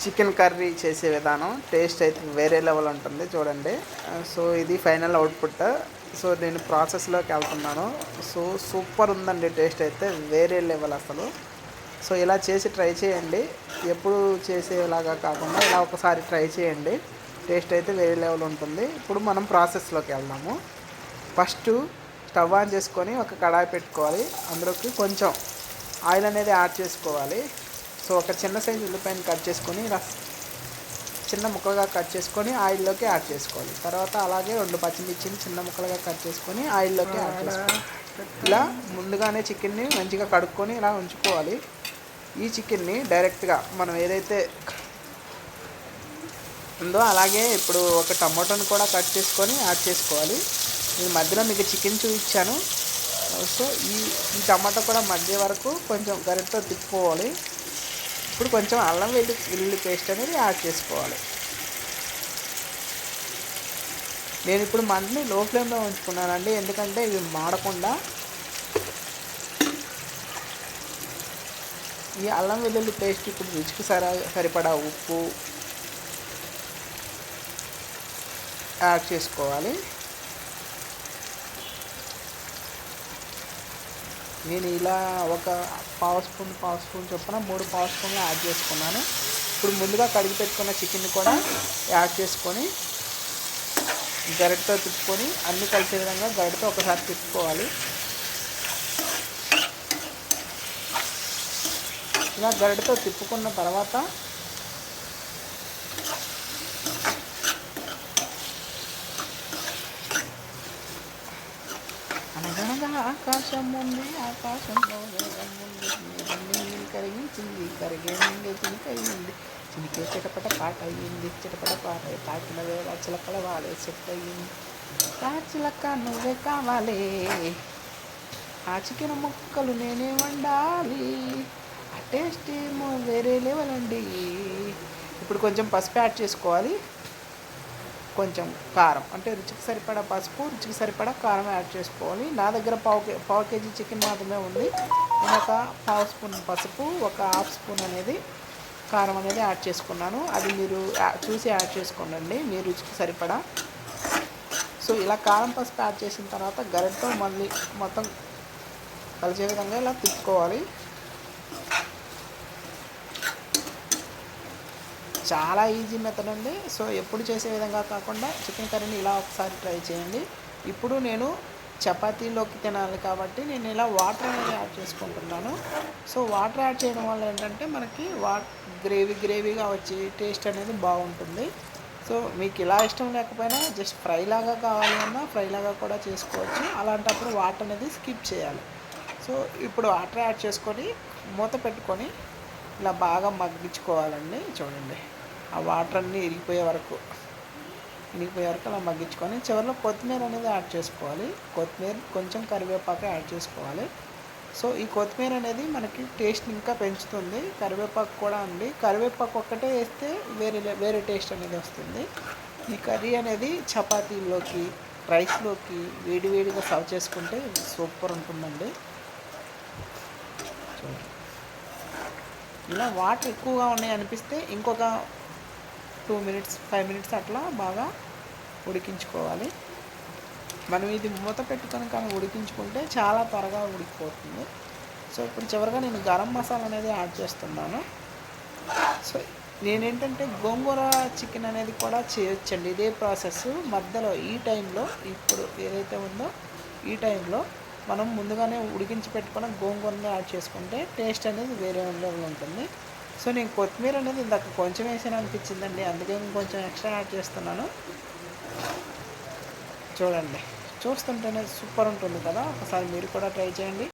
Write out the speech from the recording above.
Chicken curry చేసే విధానం taste అయితే వేరే లెవెల్ ఉంటుంది చూడండి. సో ఇది ఫైనల్ అవుట్పుట్. సో నేను ప్రాసెస్లోకి వెళ్తున్నాను. సో సూపర్ ఉందండి, టేస్ట్ అయితే వేరే లెవెల్ అసలు. సో ఇలా చేసి ట్రై చేయండి, ఎప్పుడు చేసేలాగా కాకుండా ఇలా ఒకసారి ట్రై చేయండి, టేస్ట్ అయితే వేరే లెవెల్ ఉంటుంది. ఇప్పుడు మనం ప్రాసెస్లోకి వెళ్దాము. ఫస్ట్ స్టవ్ ఆన్ చేసుకొని ఒక కడాయి పెట్టుకోవాలి. అందులోకి కొంచెం ఆయిల్ అనేది యాడ్ చేసుకోవాలి. సో ఒక చిన్న సైజు ఉల్లిపాయను కట్ చేసుకొని చిన్న ముక్కలుగా కట్ చేసుకొని ఆయిల్లోకి యాడ్ చేసుకోవాలి. తర్వాత అలాగే 2 పచ్చిమిర్చిని చిన్న ముక్కలుగా కట్ చేసుకొని ఆయిల్లోకి యాడ్ చేసుకోవాలి. ఇలా ముందుగానే చికెన్ని మంచిగా కడుక్కొని ఇలా ఉంచుకోవాలి. ఈ చికెన్ని డైరెక్ట్గా మనం ఏదైతే ఉందో అలాగే ఇప్పుడు ఒక టమాటోని కూడా కట్ చేసుకొని యాడ్ చేసుకోవాలి. నేను మధ్యలో మీకు చికెన్ చూపించాను. సో ఈ టమాటో కూడా మధ్య వరకు కొంచెం గరిటతో తిప్పుకోవాలి. ఇప్పుడు కొంచెం అల్లం వెల్లుల్లి పేస్ట్ అనేది యాడ్ చేసుకోవాలి. నేను ఇప్పుడు మంటని లో ఫ్లేమ్లో ఉంచుకున్నానండి, ఎందుకంటే ఇవి మాడకుండా. ఈ అల్లం వెల్లుల్లి పేస్ట్ ఇప్పుడు రుచికి సరిపడా ఉప్పు యాడ్ చేసుకోవాలి. నేను ఇలా ఒక పావు స్పూన్ చొప్పున 3 పావు స్పూన్లు యాడ్ చేసుకున్నాను. ఇప్పుడు ముందుగా కడిగి పెట్టుకున్న చికెన్ కూడా యాడ్ చేసుకొని గరిటతో తిప్పుకొని అన్నీ కలిసే విధంగా గరిటతో ఒకసారి తిప్పుకోవాలి. ఇలా గరిటతో తిప్పుకున్న తర్వాత అనగనగా ఆకాశం ఉంది, ఆకాశంలో మేఘం ఉంది, మేఘం కరిగించింది, కరిగే ముందే చినికయింది, చినికే చిటపట పాట అయ్యింది, చిటపట పాట తాకిన వేళ చిలకల వాడే సెట్ అయ్యింది, చిలక నువ్వే కావాలి, ఆ చికెన్ ముక్కలు నేనే వండాలి, ఆ టేస్ట్ ఏమో వేరే లెవెల్ అండి. ఇప్పుడు కొంచెం పసుపు యాడ్ చేసుకోవాలి. కొంచెం కారం, అంటే రుచికి సరిపడా పసుపు, రుచికి సరిపడా కారం యాడ్ చేసుకోవాలి. నా దగ్గర పావు కేజీ చికెన్ మాత్రమే ఉంది. నేను ఒక పావు స్పూన్ పసుపు, ఒక హాఫ్ స్పూన్ అనేది కారం అనేది యాడ్ చేసుకున్నాను. అది మీరు చూసి యాడ్ చేసుకోండి మీ రుచికి సరిపడా. సో ఇలా కారం పసుపు యాడ్ చేసిన తర్వాత గరిటతో మళ్ళీ మొత్తం కలిసే విధంగా ఇలా తిప్పుకోవాలి. చాలా ఈజీ మెథడ్ అండి. సో ఎప్పుడు చేసే విధంగా కాకుండా చికెన్ కర్రీని ఇలా ఒకసారి ట్రై చేయండి. ఇప్పుడు నేను చపాతీలోకి తినాలి కాబట్టి నేను ఇలా వాటర్ అనేది యాడ్ చేసుకుంటున్నాను. సో వాటర్ యాడ్ చేయడం వల్ల ఏంటంటే మనకి గ్రేవీగా వచ్చి టేస్ట్ అనేది బాగుంటుంది. సో మీకు ఇలా ఇష్టం లేకపోయినా జస్ట్ ఫ్రై లాగా కావాలి అన్నా ఫ్రై లాగా కూడా చేసుకోవచ్చు. అలాంటప్పుడు వాటర్ అనేది స్కిప్ చేయాలి. సో ఇప్పుడు వాటర్ యాడ్ చేసుకొని మూత పెట్టుకొని ఇలా బాగా మగ్గించుకోవాలండి. చూడండి, ఆ వాటర్ అన్నీ ఇరిగిపోయే వరకు అలా మగ్గించుకొని చివరిలో కొత్తిమీర అనేది యాడ్ చేసుకోవాలి. కొత్తిమీర కొంచెం కరివేపాకు యాడ్ చేసుకోవాలి. సో ఈ కొత్తిమీర అనేది మనకి టేస్ట్ ఇంకా పెంచుతుంది. కరివేపాకు కూడా అండి, కరివేపాకు ఒక్కటే వేస్తే వేరే టేస్ట్ అనేది వస్తుంది. ఈ కర్రీ అనేది చపాతీలోకి, రైస్లోకి వేడిగా సర్వ్ చేసుకుంటే సూపర్ ఉంటుందండి. చూడండి, ఇలా వాటర్ ఎక్కువగా ఉన్నాయి అనిపిస్తే ఇంకొక 5 మినిట్స్ అట్లా బాగా ఉడికించుకోవాలి. మనం ఇది మూత పెట్టుకొని కానీ ఉడికించుకుంటే చాలా త్వరగా ఉడికిపోతుంది. సో ఇప్పుడు చివరిగా నేను గరం మసాలా అనేది యాడ్ చేస్తున్నాను. సో నేనేంటంటే గోంగూర చికెన్ అనేది కూడా చేయొచ్చండి, ఇదే ప్రాసెస్. మధ్యలో ఈ టైంలో ఇప్పుడు ఏదైతే ఉందో ఈ టైంలో మనం ముందుగానే ఉడికించి పెట్టుకున్న గోంగూరని యాడ్ చేసుకుంటే టేస్ట్ అనేది వేరే లెవెల్ ఉంటుంది. సో నేను కొత్తిమీర అనేది ఇందాక కొంచెం వేసాను అనిపించిందండి, అందుకే కొంచెం ఎక్స్ట్రా యాడ్ చేస్తున్నాను. చూడండి, చూస్తుంటేనే సూపర్ ఉంటుంది కదా. ఒకసారి మీరు కూడా ట్రై చేయండి.